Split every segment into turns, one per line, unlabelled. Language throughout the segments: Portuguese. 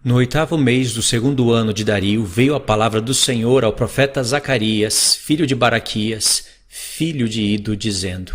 No 8º mês do 2º ano de Dario, veio a palavra do Senhor ao profeta Zacarias, filho de Baraquias, filho de Ido, dizendo: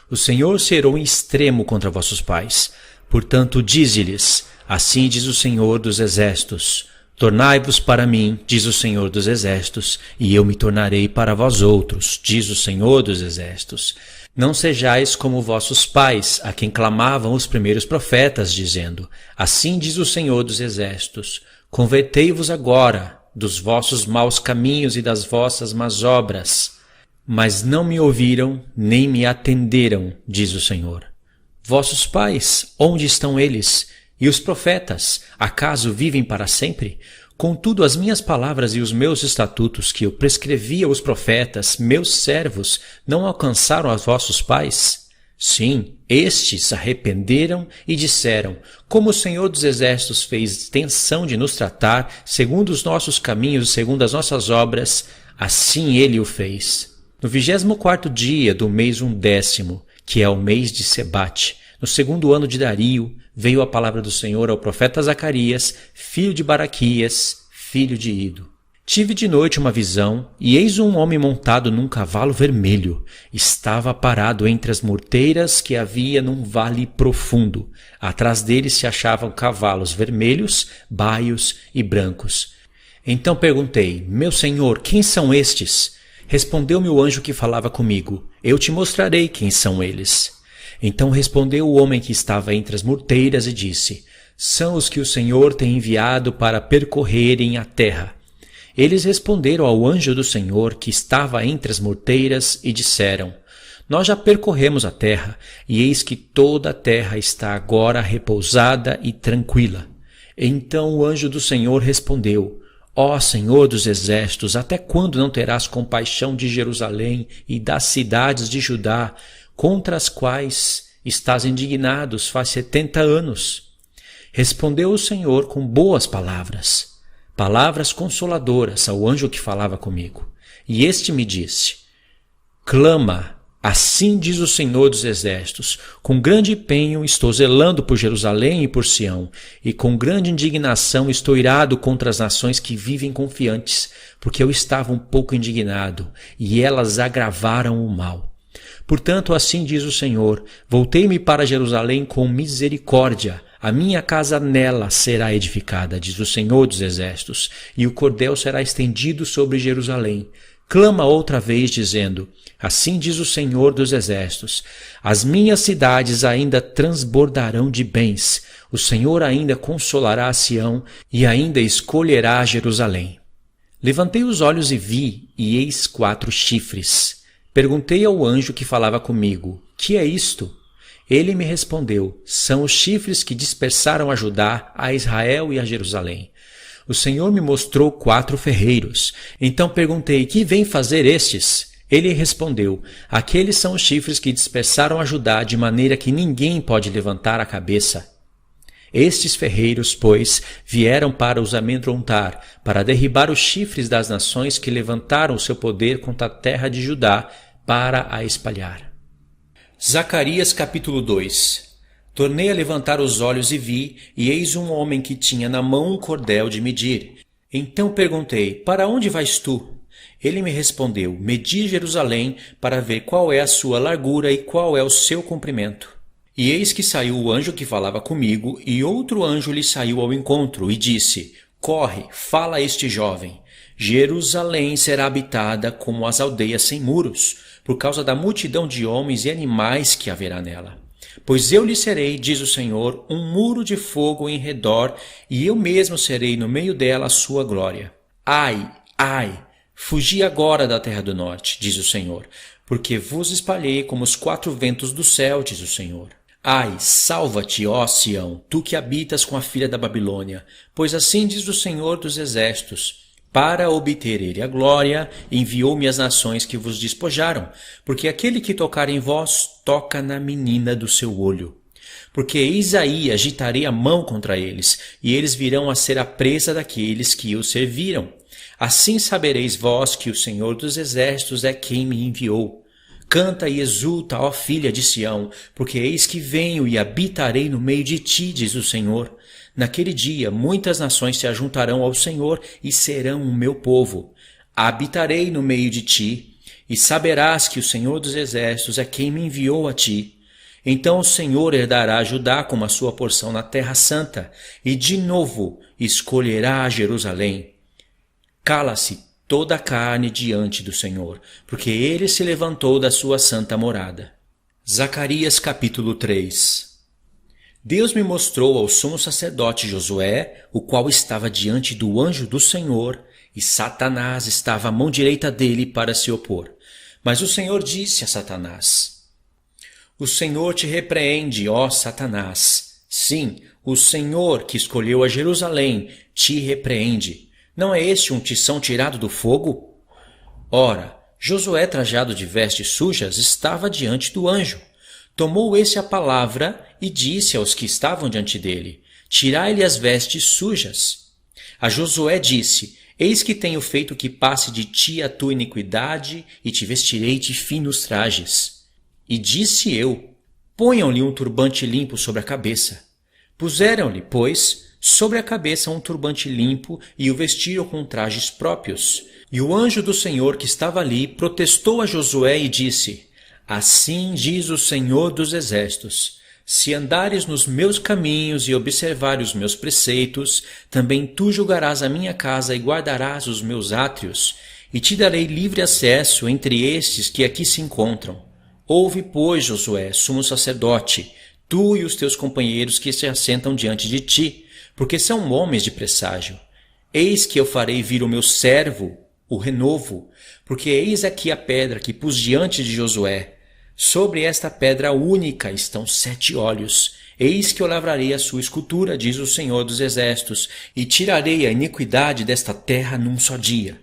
O Senhor se irou em extremo contra vossos pais. Portanto, dize-lhes: Assim diz o Senhor dos Exércitos: Tornai-vos para mim, diz o Senhor dos Exércitos, e eu me tornarei para vós outros, diz o Senhor dos Exércitos. Não sejais como vossos pais, a quem clamavam os primeiros profetas, dizendo: Assim diz o Senhor dos Exércitos: Convertei-vos agora dos vossos maus caminhos e das vossas más obras. Mas não me ouviram, nem me atenderam, diz o Senhor. Vossos pais, onde estão eles? E os profetas, acaso vivem para sempre? Contudo, as minhas palavras e os meus estatutos que eu prescrevi aos profetas, meus servos, não alcançaram aos vossos pais? Sim, estes arrependeram e disseram: Como o Senhor dos Exércitos fez tensão de nos tratar, segundo os nossos caminhos, segundo as nossas obras, assim ele o fez. No 24º dia do mês 11º, que é o mês de Sebate, no 2º ano de Dario, veio a palavra do Senhor ao profeta Zacarias, filho de Baraquias, filho de Ido. Tive de noite uma visão, e eis um homem montado num cavalo vermelho. Estava parado entre as morteiras que havia num vale profundo. Atrás dele se achavam cavalos vermelhos, baios e brancos. Então perguntei: Meu senhor, quem são estes? Respondeu-me o anjo que falava comigo: Eu te mostrarei quem são eles. Então respondeu o homem que estava entre as morteiras e disse: São os que o Senhor tem enviado para percorrerem a terra. Eles responderam ao anjo do Senhor que estava entre as morteiras e disseram: Nós já percorremos a terra, e eis que toda a terra está agora repousada e tranquila. Então o anjo do Senhor respondeu: Ó Senhor dos Exércitos, até quando não terás compaixão de Jerusalém e das cidades de Judá, contra as quais estás indignados faz 70 anos? Respondeu o Senhor com boas palavras, palavras consoladoras ao anjo que falava comigo. E este me disse: Clama, assim diz o Senhor dos Exércitos, com grande empenho estou zelando por Jerusalém e por Sião, e com grande indignação estou irado contra as nações que vivem confiantes, porque eu estava um pouco indignado, e elas agravaram o mal. Portanto, assim diz o Senhor: Voltei-me para Jerusalém com misericórdia, a minha casa nela será edificada, diz o Senhor dos Exércitos, e o cordel será estendido sobre Jerusalém. Clama outra vez, dizendo: Assim diz o Senhor dos Exércitos: As minhas cidades ainda transbordarão de bens, o Senhor ainda consolará a Sião e ainda escolherá Jerusalém. Levantei os olhos e vi, e eis 4 chifres. Perguntei ao anjo que falava comigo: Que é isto? Ele me respondeu: São os chifres que dispersaram a Judá, a Israel e a Jerusalém. O Senhor me mostrou 4 ferreiros. Então perguntei: Que vêm fazer estes? Ele respondeu: Aqueles são os chifres que dispersaram a Judá, de maneira que ninguém pode levantar a cabeça. Estes ferreiros, pois, vieram para os amedrontar, para derribar os chifres das nações que levantaram o seu poder contra a terra de Judá, para a espalhar. Zacarias capítulo 2. Tornei a levantar os olhos e vi, e eis um homem que tinha na mão um cordel de medir. Então perguntei: Para onde vais tu? Ele me respondeu: Medi Jerusalém, para ver qual é a sua largura e qual é o seu comprimento. E eis que saiu o anjo que falava comigo, e outro anjo lhe saiu ao encontro, e disse: Corre, fala a este jovem. Jerusalém será habitada como as aldeias sem muros, por causa da multidão de homens e animais que haverá nela. Pois eu lhe serei, diz o Senhor, um muro de fogo em redor, e eu mesmo serei no meio dela a sua glória. Ai, ai, fugi agora da terra do norte, diz o Senhor, porque vos espalhei como os 4 ventos do céu, diz o Senhor. Ai, salva-te, ó Sião, tu que habitas com a filha da Babilônia, pois assim diz o Senhor dos Exércitos: Para obter ele a glória, enviou-me as nações que vos despojaram, porque aquele que tocar em vós, toca na menina do seu olho. Porque eis aí agitarei a mão contra eles, e eles virão a ser a presa daqueles que os serviram. Assim sabereis vós que o Senhor dos Exércitos é quem me enviou. Canta e exulta, ó filha de Sião, porque eis que venho e habitarei no meio de ti, diz o Senhor. Naquele dia, muitas nações se ajuntarão ao Senhor e serão o meu povo. Habitarei no meio de ti, e saberás que o Senhor dos Exércitos é quem me enviou a ti. Então o Senhor herdará Judá como a sua porção na terra santa, e de novo escolherá Jerusalém. Cala-se toda a carne diante do Senhor, porque ele se levantou da sua santa morada. Zacarias capítulo 3. Deus me mostrou ao sumo sacerdote Josué, o qual estava diante do anjo do Senhor, e Satanás estava à mão direita dele para se opor. Mas o Senhor disse a Satanás: O Senhor te repreende, ó Satanás. Sim, o Senhor que escolheu a Jerusalém te repreende. Não é este um tição tirado do fogo? Ora, Josué, trajado de vestes sujas, estava diante do anjo. Tomou esse a palavra e disse aos que estavam diante dele: Tirai-lhe as vestes sujas. A Josué disse: Eis que tenho feito que passe de ti a tua iniquidade, e te vestirei de finos trajes. E disse eu: Ponham-lhe um turbante limpo sobre a cabeça. Puseram-lhe, pois, sobre a cabeça um turbante limpo e o vestiram com trajes próprios. E o anjo do Senhor que estava ali protestou a Josué e disse: Assim diz o Senhor dos Exércitos: Se andares nos meus caminhos e observares os meus preceitos, também tu julgarás a minha casa e guardarás os meus átrios, e te darei livre acesso entre estes que aqui se encontram. Ouve, pois, Josué, sumo sacerdote, tu e os teus companheiros que se assentam diante de ti, porque são homens de presságio. Eis que eu farei vir o meu servo, o renovo, porque eis aqui a pedra que pus diante de Josué. Sobre esta pedra única estão 7 olhos. Eis que eu lavrarei a sua escultura, diz o Senhor dos Exércitos, e tirarei a iniquidade desta terra num só dia.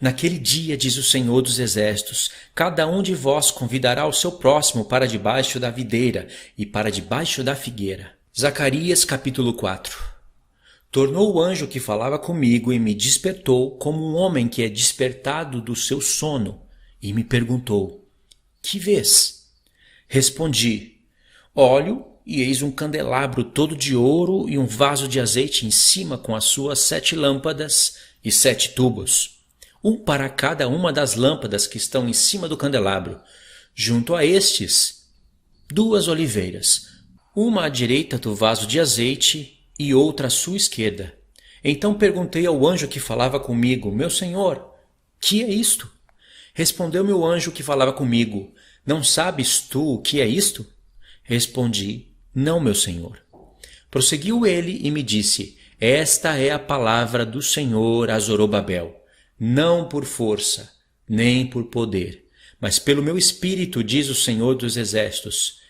Naquele dia, diz o Senhor dos Exércitos, cada um de vós convidará o seu próximo para debaixo da videira e para debaixo da figueira. Zacarias capítulo 4. Tornou o anjo que falava comigo e me despertou como um homem que é despertado do seu sono, e me perguntou: Que vês? Respondi: Olho, e eis um candelabro todo de ouro e um vaso de azeite em cima com as suas 7 lâmpadas e 7 tubos, um para cada uma das lâmpadas que estão em cima do candelabro. Junto a estes, 2 oliveiras, uma à direita do vaso de azeite e outra à sua esquerda. Então perguntei ao anjo que falava comigo: Meu senhor, que é isto? Respondeu-me o anjo que falava comigo: Não sabes tu o que é isto? Respondi: Não, meu senhor. Prosseguiu ele e me disse: Esta é a palavra do Senhor a Zorobabel, não por força, nem por poder, mas pelo meu espírito, diz o Senhor dos Exércitos.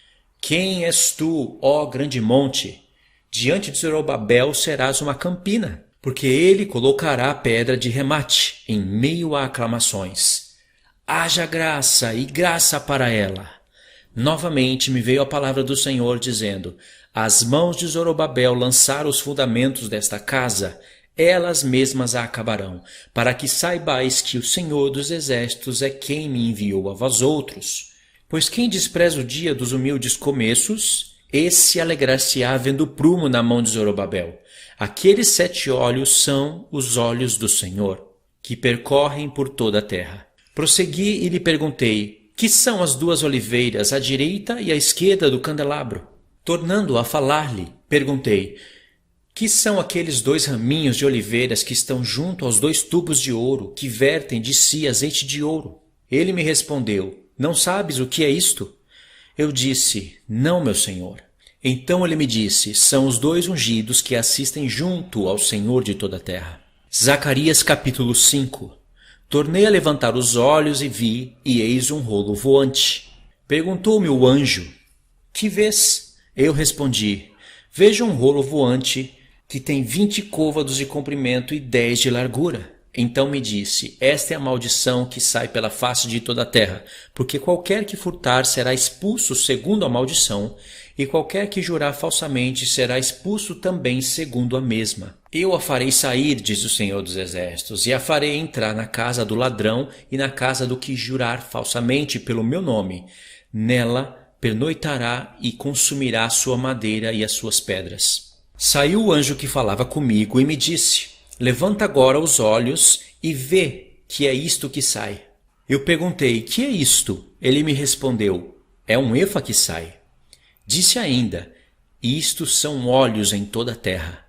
Quem és tu, ó grande monte? Diante de Zorobabel serás uma campina, porque ele colocará a pedra de remate em meio a aclamações. Haja graça e graça para ela. Novamente me veio a palavra do Senhor dizendo: As mãos de Zorobabel lançaram os fundamentos desta casa, elas mesmas a acabarão, para que saibais que o Senhor dos Exércitos é quem me enviou a vós outros. Pois quem despreza o dia dos humildes começos, esse alegrar-se-á vendo prumo na mão de Zorobabel. Aqueles 7 olhos são os olhos do Senhor, que percorrem por toda a terra. Prossegui e lhe perguntei: Que são as 2 oliveiras, à direita e à esquerda do candelabro? Tornando a falar-lhe, perguntei: Que são aqueles 2 raminhos de oliveiras que estão junto aos 2 tubos de ouro, que vertem de si azeite de ouro? Ele me respondeu: Não sabes o que é isto? Eu disse: Não, meu senhor. Então ele me disse: São os 2 ungidos que assistem junto ao Senhor de toda a terra. Zacarias capítulo 5. Tornei a levantar os olhos e vi, e eis um rolo voante. Perguntou-me o anjo: Que vês? Eu respondi: Vejo um rolo voante que tem 20 côvados de comprimento e 10 de largura. Então me disse: Esta é a maldição que sai pela face de toda a terra, porque qualquer que furtar será expulso segundo a maldição, e qualquer que jurar falsamente será expulso também segundo a mesma. Eu a farei sair, diz o Senhor dos Exércitos, e a farei entrar na casa do ladrão e na casa do que jurar falsamente pelo meu nome. Nela pernoitará e consumirá a sua madeira e as suas pedras. Saiu o anjo que falava comigo e me disse: levanta agora os olhos e vê que é isto que sai. Eu perguntei: que é isto? Ele me respondeu: é um efa que sai. Disse ainda: isto são olhos em toda a terra.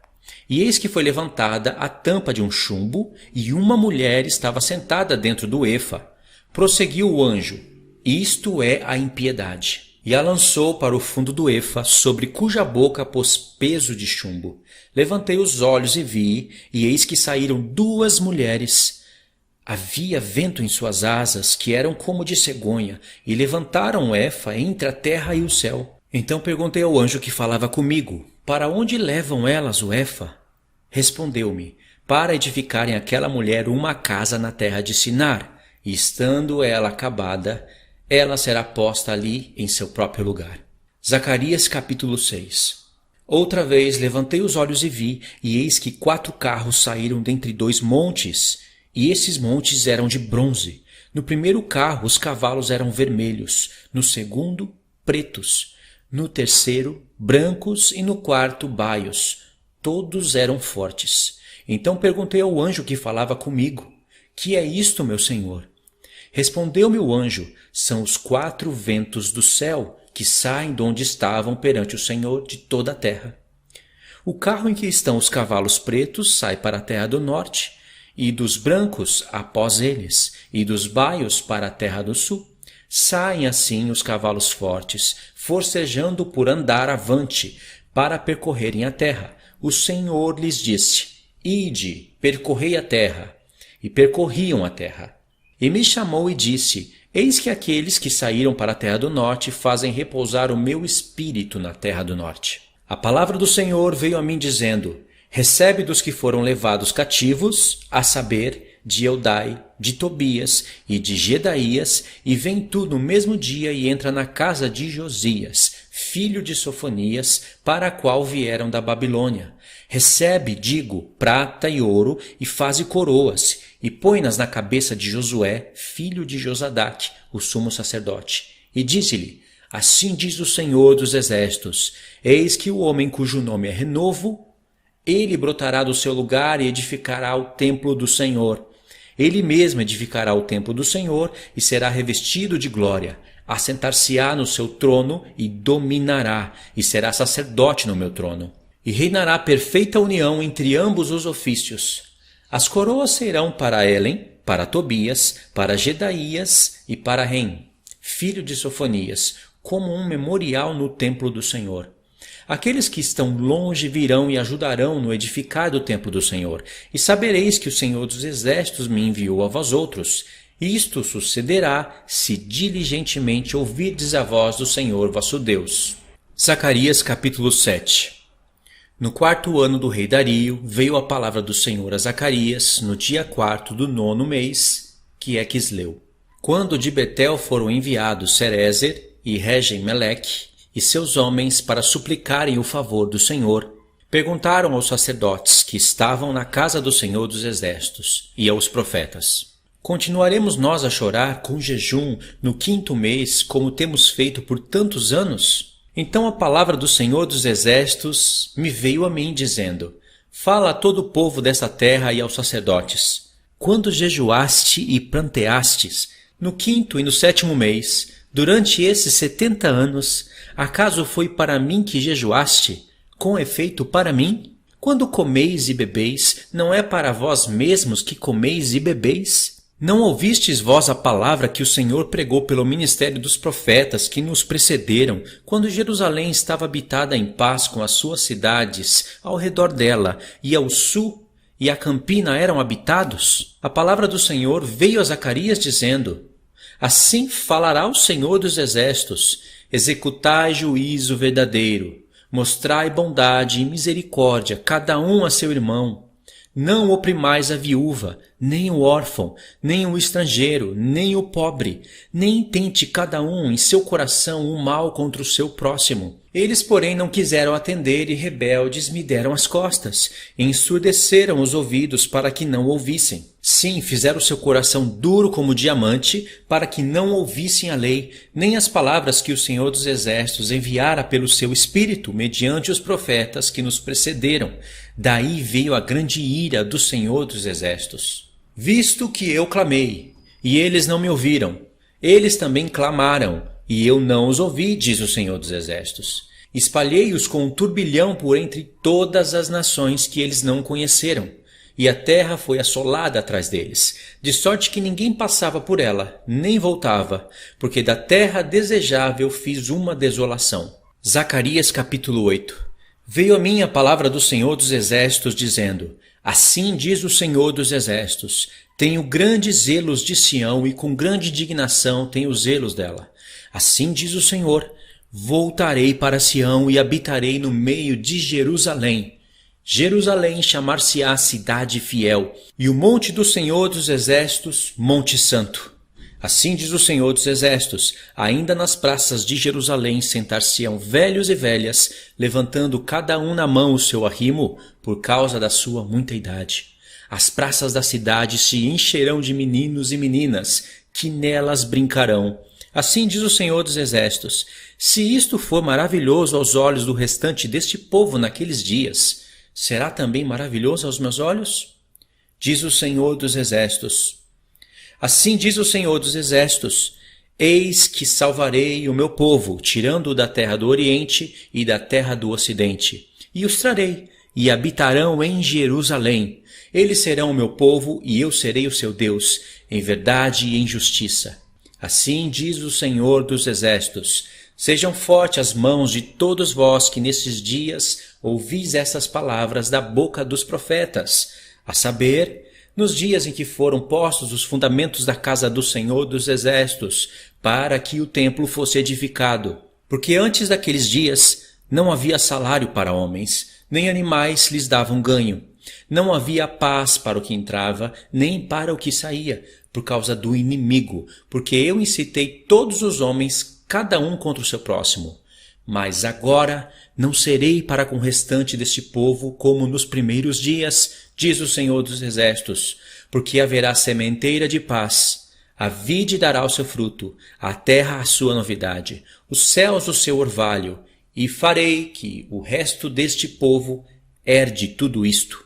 E eis que foi levantada a tampa de um chumbo, e uma mulher estava sentada dentro do efa. Prosseguiu o anjo: isto é a impiedade. E a lançou para o fundo do efa, sobre cuja boca pôs peso de chumbo. Levantei os olhos e vi, e eis que saíram duas mulheres. Havia vento em suas asas, que eram como de cegonha, e levantaram o efa entre a terra e o céu. Então perguntei ao anjo que falava comigo: para onde levam elas o efa? Respondeu-me: para edificarem aquela mulher uma casa na terra de Sinar, e estando ela acabada, ela será posta ali em seu próprio lugar. Zacarias capítulo 6. Outra vez levantei os olhos e vi, e eis que 4 carros saíram dentre 2 montes, e esses montes eram de bronze. No primeiro carro os cavalos eram vermelhos, no segundo pretos, no terceiro brancos e no quarto baios. Todos eram fortes. Então perguntei ao anjo que falava comigo: que é isto, meu senhor? Respondeu-me o anjo: são os 4 ventos do céu que saem de onde estavam perante o Senhor de toda a terra. O carro em que estão os cavalos pretos sai para a terra do norte, e dos brancos após eles, e dos baios para a terra do sul. Saem assim os cavalos fortes, forcejando por andar avante, para percorrerem a terra. O Senhor lhes disse: ide, percorrei a terra. E percorriam a terra. E me chamou e disse: eis que aqueles que saíram para a terra do norte fazem repousar o meu espírito na terra do norte. A palavra do Senhor veio a mim dizendo: recebe dos que foram levados cativos, a saber, de Eldai, de Tobias e de Gedaías, e vem tu no mesmo dia e entra na casa de Josias, filho de Sofonias, para a qual vieram da Babilônia. Recebe, digo, prata e ouro, e faze coroas, e põe-nas na cabeça de Josué, filho de Josadaque, o sumo sacerdote. E disse-lhe: assim diz o Senhor dos Exércitos: eis que o homem cujo nome é Renovo, ele brotará do seu lugar e edificará o templo do Senhor. Ele mesmo edificará o templo do Senhor e será revestido de glória. Assentar-se-á no seu trono e dominará, e será sacerdote no meu trono. E reinará perfeita união entre ambos os ofícios. As coroas serão para Helen, para Tobias, para Gedaías e para Rem, filho de Sofonias, como um memorial no templo do Senhor. Aqueles que estão longe virão e ajudarão no edificar do templo do Senhor, e sabereis que o Senhor dos Exércitos me enviou a vós outros. Isto sucederá se diligentemente ouvirdes a voz do Senhor vosso Deus. Zacarias capítulo 7. No 4º ano do rei Dario, veio a palavra do Senhor a Zacarias, no dia 4º do 9º mês, que é Quisleu. Quando de Betel foram enviados Cerezer e Regem-Meleque e seus homens para suplicarem o favor do Senhor, perguntaram aos sacerdotes que estavam na casa do Senhor dos Exércitos e aos profetas: continuaremos nós a chorar com jejum no 5º mês, como temos feito por tantos anos? Então a palavra do Senhor dos Exércitos me veio a mim, dizendo: fala a todo o povo desta terra e aos sacerdotes: quando jejuaste e pranteastes, no 5º e no 7º mês, durante esses 70 anos, acaso foi para mim que jejuaste? Com efeito, para mim? Quando comeis e bebeis, não é para vós mesmos que comeis e bebeis? Não ouvistes vós a palavra que o Senhor pregou pelo ministério dos profetas que nos precederam, quando Jerusalém estava habitada em paz com as suas cidades ao redor dela, e ao sul e a campina eram habitados? A palavra do Senhor veio a Zacarias dizendo: assim falará o Senhor dos Exércitos: executai juízo verdadeiro, mostrai bondade e misericórdia, cada um a seu irmão. Não oprimais a viúva, nem o órfão, nem o estrangeiro, nem o pobre, nem tente cada um em seu coração o mal contra o seu próximo. Eles, porém, não quiseram atender e rebeldes me deram as costas, e ensurdeceram os ouvidos para que não ouvissem. Sim, fizeram seu coração duro como diamante, para que não ouvissem a lei, nem as palavras que o Senhor dos Exércitos enviara pelo seu Espírito, mediante os profetas que nos precederam. Daí veio a grande ira do Senhor dos Exércitos. Visto que eu clamei, e eles não me ouviram, eles também clamaram, e eu não os ouvi, diz o Senhor dos Exércitos. Espalhei-os com um turbilhão por entre todas as nações que eles não conheceram. E a terra foi assolada atrás deles, de sorte que ninguém passava por ela, nem voltava, porque da terra desejável fiz uma desolação. Zacarias capítulo 8. Veio a mim a palavra do Senhor dos Exércitos, dizendo: Assim diz o Senhor dos Exércitos, tenho grandes zelos de Sião e com grande indignação tenho zelos dela. Assim diz o Senhor, voltarei para Sião e habitarei no meio de Jerusalém. Jerusalém chamar-se-á cidade fiel, e o monte do Senhor dos Exércitos, monte santo. Assim diz o Senhor dos Exércitos, ainda nas praças de Jerusalém sentar-se-ão velhos e velhas, levantando cada um na mão o seu arrimo, por causa da sua muita idade. As praças da cidade se encherão de meninos e meninas, que nelas brincarão. Assim diz o Senhor dos Exércitos, se isto for maravilhoso aos olhos do restante deste povo naqueles dias, será também maravilhoso aos meus olhos? Diz o Senhor dos Exércitos. Assim diz o Senhor dos Exércitos, eis que salvarei o meu povo, tirando-o da terra do Oriente e da terra do Ocidente, e os trarei, e habitarão em Jerusalém. Eles serão o meu povo, e eu serei o seu Deus, em verdade e em justiça. Assim diz o Senhor dos Exércitos, sejam fortes as mãos de todos vós que nesses dias ouvis essas palavras da boca dos profetas, a saber, nos dias em que foram postos os fundamentos da casa do Senhor dos Exércitos, para que o templo fosse edificado. Porque antes daqueles dias não havia salário para homens, nem animais lhes davam ganho. Não havia paz para o que entrava, nem para o que saía, por causa do inimigo, porque eu incitei todos os homens, cada um contra o seu próximo. Mas agora não serei para com o restante deste povo como nos primeiros dias, diz o Senhor dos Exércitos, porque haverá sementeira de paz. A vide dará o seu fruto, a terra a sua novidade, os céus o seu orvalho, e farei que o resto deste povo herde tudo isto.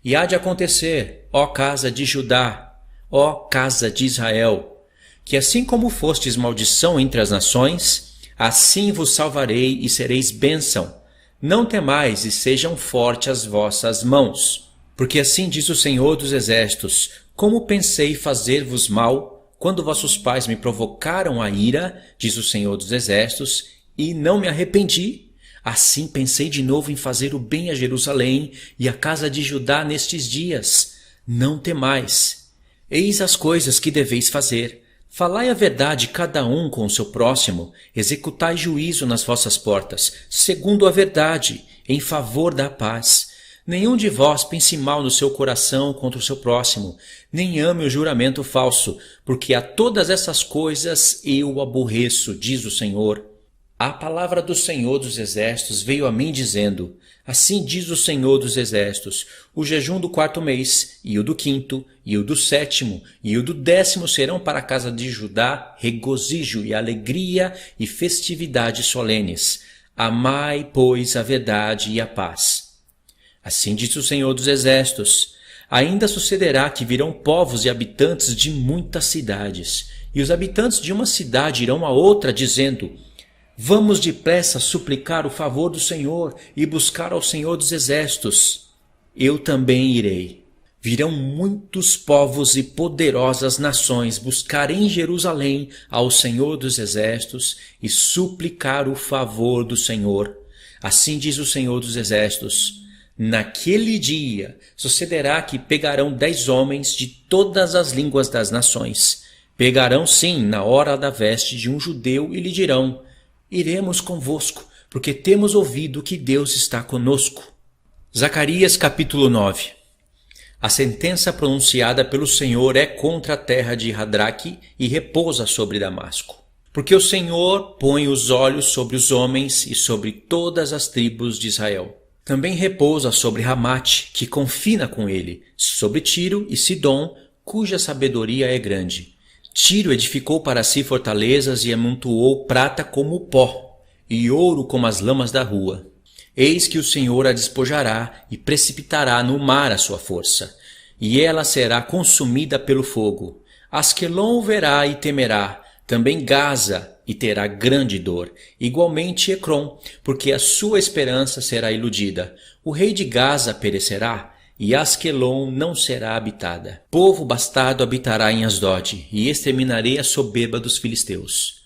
E há de acontecer, ó casa de Judá, ó casa de Israel, que assim como fostes maldição entre as nações, assim vos salvarei e sereis bênção. Não temais e sejam fortes as vossas mãos. Porque assim diz o Senhor dos Exércitos, como pensei fazer-vos mal, quando vossos pais me provocaram a ira, diz o Senhor dos Exércitos, e não me arrependi. Assim pensei de novo em fazer o bem a Jerusalém e à casa de Judá nestes dias. Não temais. Eis as coisas que deveis fazer. Falai a verdade cada um com o seu próximo, executai juízo nas vossas portas, segundo a verdade, em favor da paz. Nenhum de vós pense mal no seu coração contra o seu próximo, nem ame o juramento falso, porque a todas essas coisas eu aborreço, diz o Senhor. A palavra do Senhor dos Exércitos veio a mim dizendo, assim diz o Senhor dos Exércitos, o jejum do 4º mês, e o do 5º, e o do 7º, e o do 10º serão para a casa de Judá regozijo e alegria e festividades solenes. Amai, pois, a verdade e a paz. Assim diz o Senhor dos Exércitos, ainda sucederá que virão povos e habitantes de muitas cidades, e os habitantes de uma cidade irão a outra, dizendo, vamos depressa suplicar o favor do Senhor e buscar ao Senhor dos Exércitos. Eu também irei. Virão muitos povos e poderosas nações buscar em Jerusalém ao Senhor dos Exércitos e suplicar o favor do Senhor. Assim diz o Senhor dos Exércitos. Naquele dia sucederá que pegarão 10 homens de todas as línguas das nações. Pegarão sim na hora da veste de um judeu e lhe dirão, iremos convosco, porque temos ouvido que Deus está conosco. Zacarias capítulo 9. A sentença pronunciada pelo Senhor é contra a terra de Radraque e repousa sobre Damasco. Porque o Senhor põe os olhos sobre os homens e sobre todas as tribos de Israel. Também repousa sobre Ramate, que confina com ele, sobre Tiro e Sidom, cuja sabedoria é grande. Tiro edificou para si fortalezas e amontoou prata como o pó, e ouro como as lamas da rua. Eis que o Senhor a despojará e precipitará no mar a sua força, e ela será consumida pelo fogo. Asquelon verá e temerá, também Gaza, e terá grande dor, igualmente Ecrom, porque a sua esperança será iludida. O rei de Gaza perecerá, e Asquelon não será habitada. Povo bastardo habitará em Asdod, e exterminarei a soberba dos filisteus.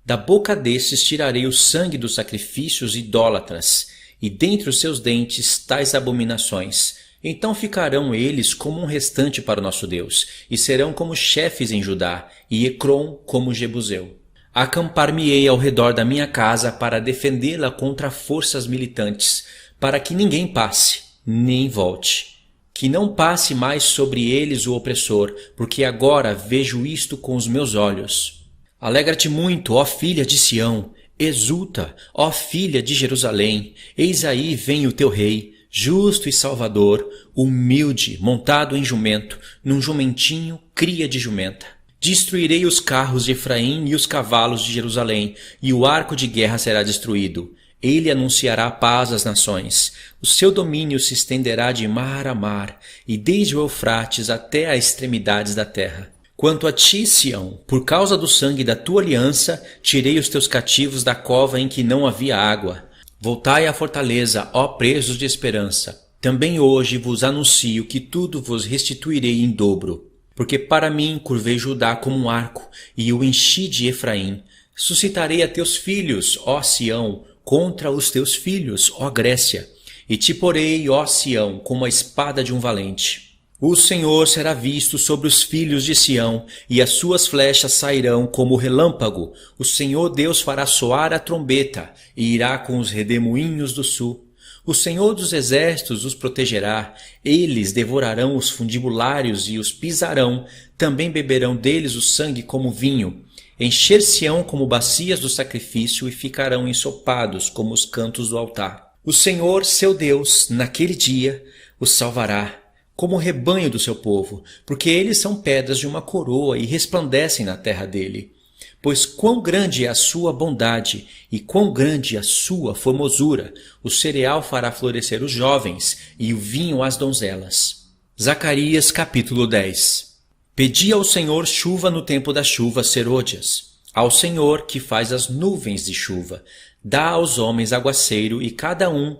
Da boca destes tirarei o sangue dos sacrifícios idólatras, e dentre os seus dentes tais abominações. Então ficarão eles como um restante para o nosso Deus, e serão como chefes em Judá, e Ecrom como Jebuseu. Acampar-me-ei ao redor da minha casa para defendê-la contra forças militantes, para que ninguém passe, nem volte. Que não passe mais sobre eles o opressor, porque agora vejo isto com os meus olhos. Alegra-te muito, ó filha de Sião, exulta, ó filha de Jerusalém, eis aí vem o teu rei, justo e salvador, humilde, montado em jumento, num jumentinho, cria de jumenta. Destruirei os carros de Efraim e os cavalos de Jerusalém, e o arco de guerra será destruído. Ele anunciará paz às nações. O seu domínio se estenderá de mar a mar, e desde o Eufrates até as extremidades da terra. Quanto a ti, Sião, por causa do sangue da tua aliança, tirei os teus cativos da cova em que não havia água. Voltai à fortaleza, ó presos de esperança. Também hoje vos anuncio que tudo vos restituirei em dobro. Porque para mim curvei Judá como um arco, e o enchi de Efraim. Suscitarei a teus filhos, ó Sião, contra os teus filhos, ó Grécia. E te porei, ó Sião, como a espada de um valente. O Senhor será visto sobre os filhos de Sião, e as suas flechas sairão como relâmpago. O Senhor Deus fará soar a trombeta, e irá com os redemoinhos do sul. O Senhor dos exércitos os protegerá, eles devorarão os fundibulários e os pisarão, também beberão deles o sangue como vinho. Encher-se-ão como bacias do sacrifício e ficarão ensopados como os cantos do altar. O Senhor, seu Deus, naquele dia, os salvará, como o rebanho do seu povo, porque eles são pedras de uma coroa e resplandecem na terra dele. Pois quão grande é a sua bondade e quão grande a sua formosura, o cereal fará florescer os jovens e o vinho às donzelas. Zacarias capítulo 10. Pedi ao Senhor chuva no tempo da chuva, serôdias. Ao Senhor que faz as nuvens de chuva, dá aos homens aguaceiro e cada um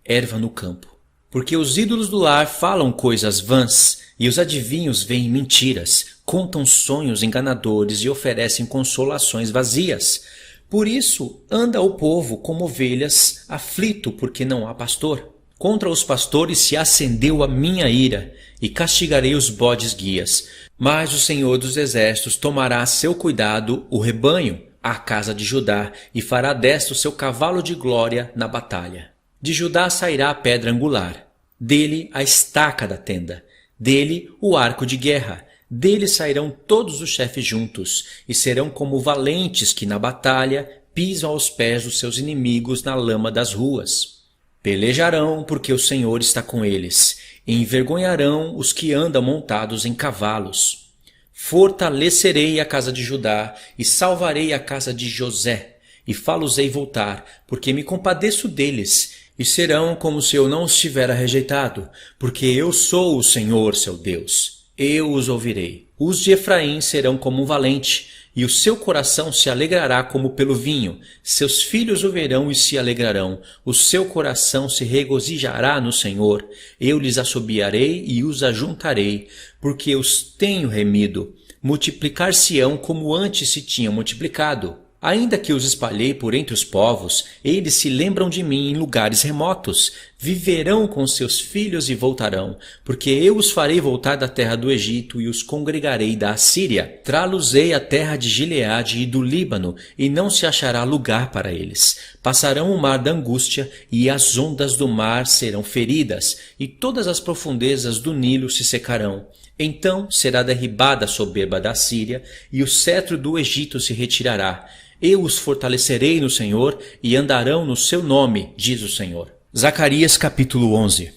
erva no campo. Porque os ídolos do lar falam coisas vãs, e os adivinhos veem mentiras, contam sonhos enganadores e oferecem consolações vazias. Por isso anda o povo como ovelhas, aflito porque não há pastor. Contra os pastores se acendeu a minha ira, e castigarei os bodes guias. Mas o Senhor dos exércitos tomará a seu cuidado o rebanho, a casa de Judá, e fará desta o seu cavalo de glória na batalha. De Judá sairá a pedra angular, dele a estaca da tenda, dele o arco de guerra, dele sairão todos os chefes juntos, e serão como valentes que na batalha pisam aos pés dos seus inimigos na lama das ruas. Pelejarão porque o Senhor está com eles, e envergonharão os que andam montados em cavalos. Fortalecerei a casa de Judá, e salvarei a casa de José, e fá-los-ei voltar, porque me compadeço deles, e serão como se eu não os tivera rejeitado, porque eu sou o Senhor, seu Deus. Eu os ouvirei. Os de Efraim serão como um valente, e o seu coração se alegrará como pelo vinho. Seus filhos o verão e se alegrarão. O seu coração se regozijará no Senhor. Eu lhes assobiarei e os ajuntarei, porque os tenho remido. Multiplicar-se-ão como antes se tinham multiplicado. Ainda que os espalhei por entre os povos, eles se lembram de mim em lugares remotos. Viverão com seus filhos e voltarão, porque eu os farei voltar da terra do Egito e os congregarei da Assíria. Trá-los-ei à terra de Gileade e do Líbano, e não se achará lugar para eles. Passarão o mar da angústia, e as ondas do mar serão feridas, e todas as profundezas do Nilo se secarão. Então será derribada a soberba da Assíria, e o cetro do Egito se retirará. Eu os fortalecerei no Senhor, e andarão no seu nome, diz o Senhor. Zacarias capítulo 11.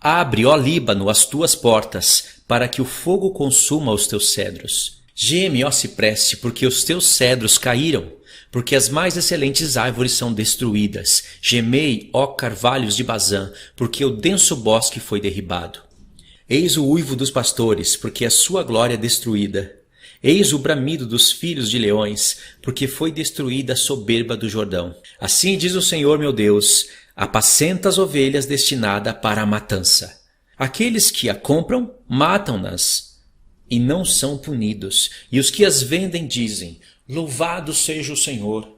Abre, ó Líbano, as tuas portas, para que o fogo consuma os teus cedros. Geme, ó cipreste, porque os teus cedros caíram, porque as mais excelentes árvores são destruídas. Gemei, ó carvalhos de Bazã, porque o denso bosque foi derribado. Eis o uivo dos pastores, porque a sua glória é destruída. Eis o bramido dos filhos de leões, porque foi destruída a soberba do Jordão. Assim diz o Senhor meu Deus: apacenta as ovelhas destinadas para a matança. Aqueles que a compram, matam-nas, e não são punidos. E os que as vendem dizem: louvado seja o Senhor,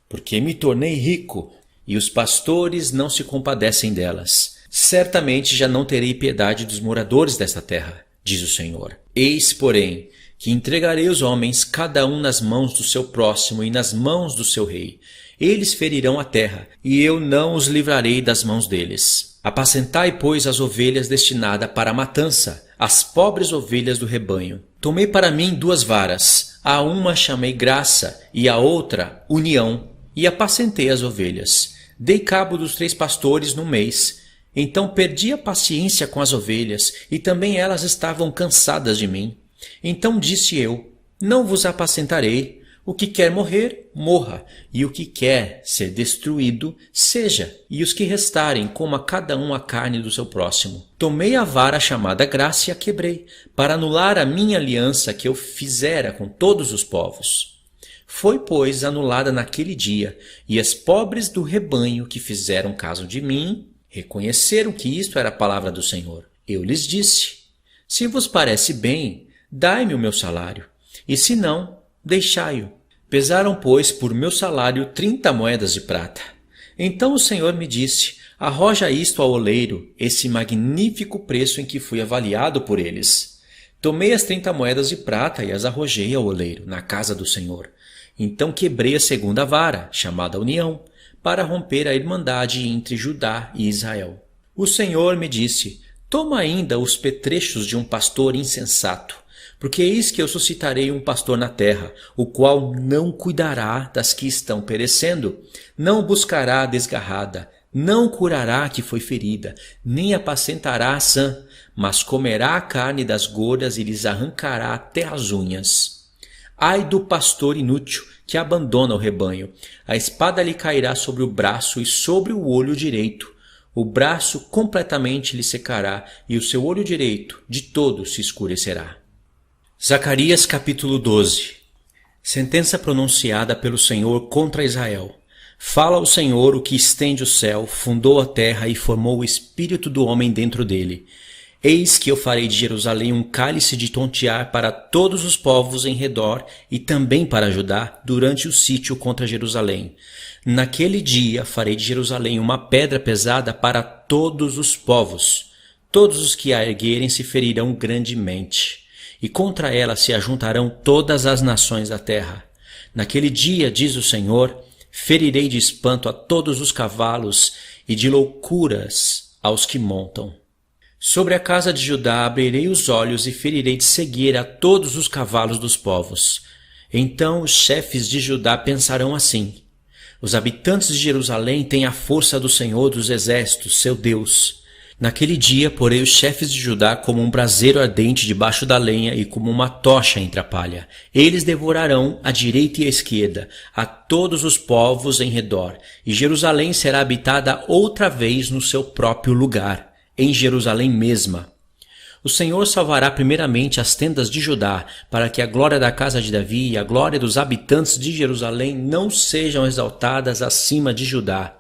porque me tornei rico, e os pastores não se compadecem delas. Certamente já não terei piedade dos moradores desta terra, diz o Senhor. Eis, porém, que entregarei os homens, cada um nas mãos do seu próximo e nas mãos do seu rei. Eles ferirão a terra, e eu não os livrarei das mãos deles. Apacentai, pois, as ovelhas destinadas para a matança, as pobres ovelhas do rebanho. Tomei para mim 2 varas, a uma chamei graça, e a outra união, e apacentei as ovelhas. Dei cabo dos 3 pastores no mês. Então perdi a paciência com as ovelhas, e também elas estavam cansadas de mim. Então disse eu: não vos apacentarei. O que quer morrer, morra, e o que quer ser destruído, seja, e os que restarem, coma cada um a carne do seu próximo. Tomei a vara chamada graça e a quebrei, para anular a minha aliança que eu fizera com todos os povos. Foi, pois, anulada naquele dia, e as pobres do rebanho que fizeram caso de mim reconheceram que isto era a palavra do Senhor. Eu lhes disse: se vos parece bem, dai-me o meu salário, e se não, deixai-o. Pesaram, pois, por meu salário 30 moedas de prata. Então o Senhor me disse: arroja isto ao oleiro, esse magnífico preço em que fui avaliado por eles. Tomei as 30 moedas de prata e as arrojei ao oleiro, na casa do Senhor. Então quebrei a 2ª vara, chamada união, para romper a irmandade entre Judá e Israel. O Senhor me disse: toma ainda os petrechos de um pastor insensato, porque eis que eu suscitarei um pastor na terra, o qual não cuidará das que estão perecendo, não buscará a desgarrada, não curará a que foi ferida, nem apacentará a sã, mas comerá a carne das gordas e lhes arrancará até as unhas. Ai do pastor inútil, que abandona o rebanho. A espada lhe cairá sobre o braço e sobre o olho direito. O braço completamente lhe secará, e o seu olho direito de todo se escurecerá. Zacarias capítulo 12. Sentença pronunciada pelo Senhor contra Israel. Fala o Senhor, o que estende o céu, fundou a terra e formou o espírito do homem dentro dele. Eis que eu farei de Jerusalém um cálice de tontear para todos os povos em redor e também para Judá durante o sítio contra Jerusalém. Naquele dia farei de Jerusalém uma pedra pesada para todos os povos. Todos os que a erguerem se ferirão grandemente, e contra ela se ajuntarão todas as nações da terra. Naquele dia, diz o Senhor, ferirei de espanto a todos os cavalos e de loucuras aos que montam. Sobre a casa de Judá abrirei os olhos e ferirei de cegueira a todos os cavalos dos povos. Então os chefes de Judá pensarão assim: os habitantes de Jerusalém têm a força do Senhor dos exércitos, seu Deus. Naquele dia porei os chefes de Judá como um braseiro ardente debaixo da lenha e como uma tocha entre a palha. Eles devorarão à direita e à esquerda a todos os povos em redor, e Jerusalém será habitada outra vez no seu próprio lugar, em Jerusalém mesma. O Senhor salvará primeiramente as tendas de Judá, para que a glória da casa de Davi e a glória dos habitantes de Jerusalém não sejam exaltadas acima de Judá.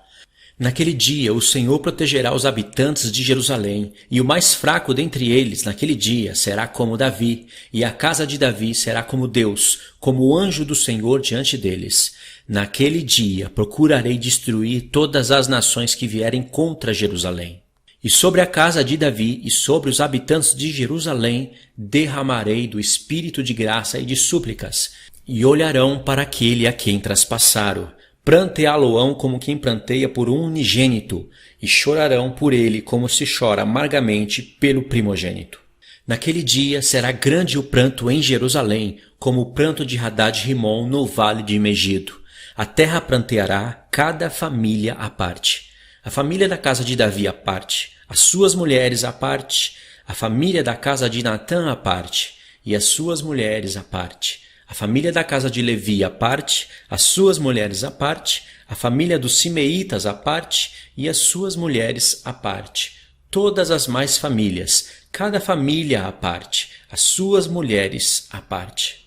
Naquele dia o Senhor protegerá os habitantes de Jerusalém, e o mais fraco dentre eles naquele dia será como Davi, e a casa de Davi será como Deus, como o anjo do Senhor diante deles. Naquele dia procurarei destruir todas as nações que vierem contra Jerusalém. E sobre a casa de Davi e sobre os habitantes de Jerusalém derramarei do espírito de graça e de súplicas, e olharão para aquele a quem traspassaram. Pranteá-lo-ão como quem pranteia por um unigênito, e chorarão por ele como se chora amargamente pelo primogênito. Naquele dia será grande o pranto em Jerusalém, como o pranto de Hadad-Rimon no vale de Megido. A terra pranteará, cada família à parte. A família da casa de Davi à parte, as suas mulheres à parte, a família da casa de Natã à parte, e as suas mulheres à parte, a família da casa de Levi à parte, as suas mulheres à parte, a família dos Simeítas à parte, e as suas mulheres à parte, todas as mais famílias, cada família à parte, as suas mulheres à parte.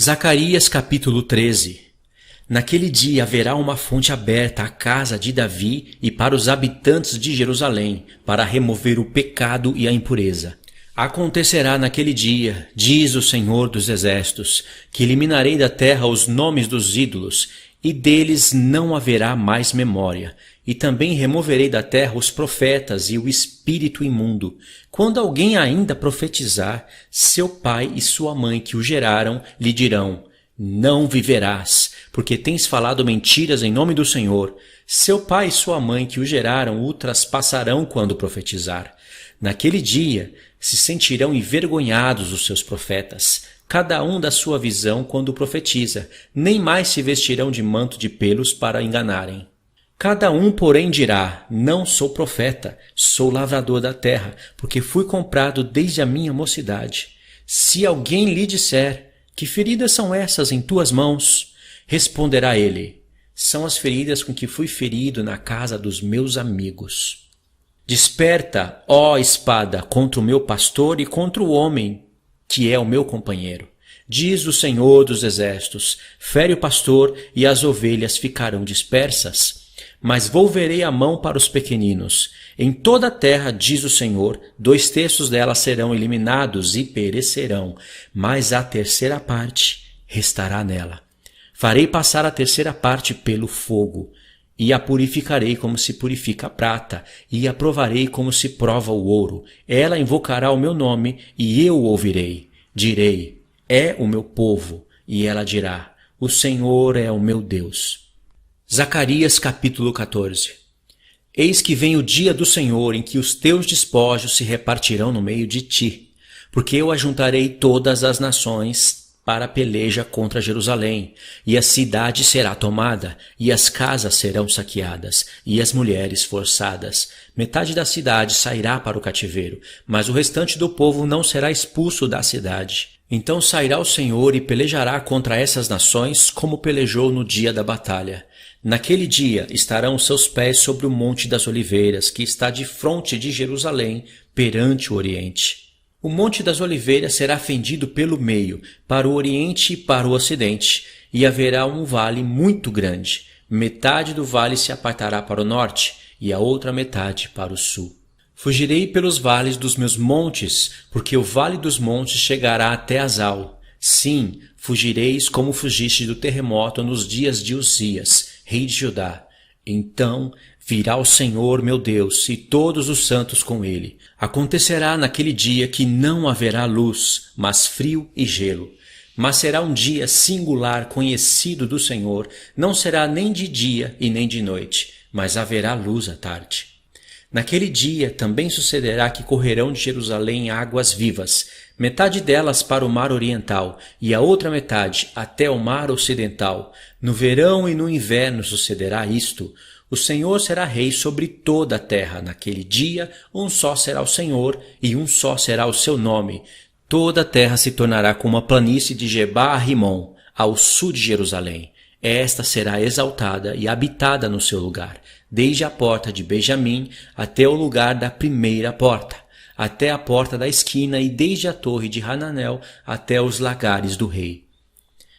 Zacarias capítulo 13. Naquele dia haverá uma fonte aberta à casa de Davi e para os habitantes de Jerusalém, para remover o pecado e a impureza. Acontecerá naquele dia, diz o Senhor dos Exércitos, que eliminarei da terra os nomes dos ídolos, e deles não haverá mais memória. E também removerei da terra os profetas e o espírito imundo. Quando alguém ainda profetizar, seu pai e sua mãe que o geraram lhe dirão: não viverás, porque tens falado mentiras em nome do Senhor. Seu pai e sua mãe que o geraram o traspassarão quando profetizar. Naquele dia se sentirão envergonhados os seus profetas, cada um da sua visão quando profetiza, nem mais se vestirão de manto de pelos para enganarem. Cada um, porém, dirá: não sou profeta, sou lavrador da terra, porque fui comprado desde a minha mocidade. Se alguém lhe disser: que feridas são essas em tuas mãos? Responderá ele: são as feridas com que fui ferido na casa dos meus amigos. Desperta, ó espada, contra o meu pastor e contra o homem que é o meu companheiro. Diz o Senhor dos Exércitos: fere o pastor e as ovelhas ficarão dispersas. Mas volverei a mão para os pequeninos. Em toda a terra, diz o Senhor, 2/3 delas serão eliminados e perecerão, mas a terceira parte restará nela. Farei passar a terceira parte pelo fogo, e a purificarei como se purifica a prata, e a provarei como se prova o ouro. Ela invocará o meu nome, e eu o ouvirei. Direi: é o meu povo, e ela dirá: o Senhor é o meu Deus. Zacarias capítulo 14. Eis que vem o dia do Senhor em que os teus despojos se repartirão no meio de ti, porque eu ajuntarei todas as nações para a peleja contra Jerusalém, e a cidade será tomada, e as casas serão saqueadas, e as mulheres forçadas. Metade da cidade sairá para o cativeiro, mas o restante do povo não será expulso da cidade. Então sairá o Senhor e pelejará contra essas nações, como pelejou no dia da batalha. Naquele dia estarão os seus pés sobre o Monte das Oliveiras, que está de fronte de Jerusalém, perante o Oriente. O Monte das Oliveiras será fendido pelo meio, para o Oriente e para o Ocidente, e haverá um vale muito grande. Metade do vale se apartará para o norte, e a outra metade para o sul. Fugirei pelos vales dos meus montes, porque o vale dos montes chegará até Azal. Sim, fugireis como fugiste do terremoto nos dias de Uzias, rei de Judá. Então virá o Senhor meu Deus e todos os santos com ele. Acontecerá naquele dia que não haverá luz, mas frio e gelo. Mas será um dia singular conhecido do Senhor, não será nem de dia e nem de noite, mas haverá luz à tarde. Naquele dia também sucederá que correrão de Jerusalém águas vivas, metade delas para o mar oriental, e a outra metade até o mar ocidental. No verão e no inverno sucederá isto. O Senhor será rei sobre toda a terra. Naquele dia, um só será o Senhor, e um só será o seu nome. Toda a terra se tornará como a planície de Gebá a Rimon, ao sul de Jerusalém. Esta será exaltada e habitada no seu lugar, desde a porta de Benjamim até o lugar da primeira porta, até a porta da esquina e desde a torre de Hananel até os lagares do rei.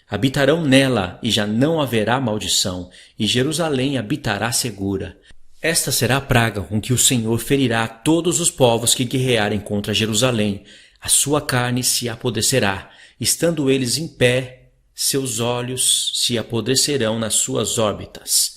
Habitarão nela e já não haverá maldição, e Jerusalém habitará segura. Esta será a praga com que o Senhor ferirá todos os povos que guerrearem contra Jerusalém. A sua carne se apodrecerá, estando eles em pé, seus olhos se apodrecerão nas suas órbitas,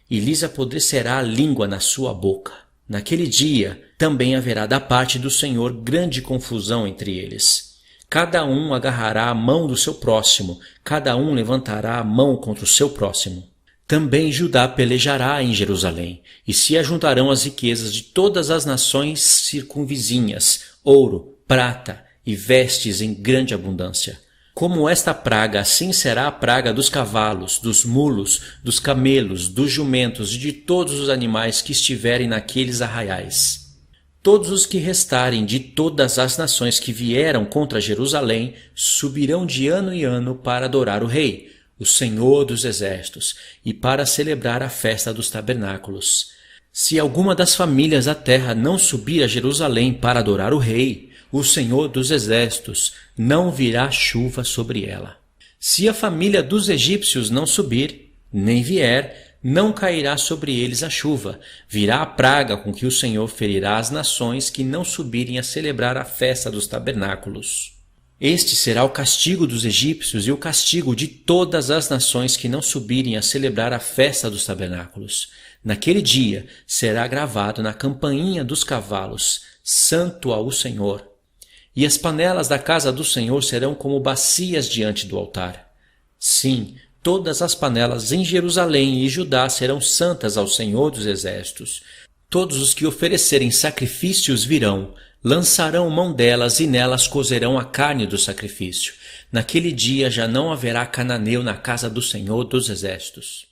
e lhes apodrecerá a língua na sua boca. Naquele dia também haverá da parte do Senhor grande confusão entre eles. Cada um agarrará a mão do seu próximo, cada um levantará a mão contra o seu próximo. Também Judá pelejará em Jerusalém, e se ajuntarão as riquezas de todas as nações circunvizinhas, ouro, prata e vestes em grande abundância. Como esta praga, assim será a praga dos cavalos, dos mulos, dos camelos, dos jumentos e de todos os animais que estiverem naqueles arraiais. Todos os que restarem de todas as nações que vieram contra Jerusalém subirão de ano em ano para adorar o Rei, o Senhor dos Exércitos, e para celebrar a festa dos tabernáculos. Se alguma das famílias da terra não subir a Jerusalém para adorar o Rei, o Senhor dos Exércitos, não virá chuva sobre ela. Se a família dos egípcios não subir, nem vier, não cairá sobre eles a chuva, virá a praga com que o Senhor ferirá as nações que não subirem a celebrar a festa dos tabernáculos. Este será o castigo dos egípcios e o castigo de todas as nações que não subirem a celebrar a festa dos tabernáculos. Naquele dia será gravado na campainha dos cavalos, Santo ao Senhor. E as panelas da casa do Senhor serão como bacias diante do altar. Sim, todas as panelas em Jerusalém e Judá serão santas ao Senhor dos Exércitos. Todos os que oferecerem sacrifícios virão, lançarão mão delas e nelas cozerão a carne do sacrifício. Naquele dia já não haverá cananeu na casa do Senhor dos Exércitos.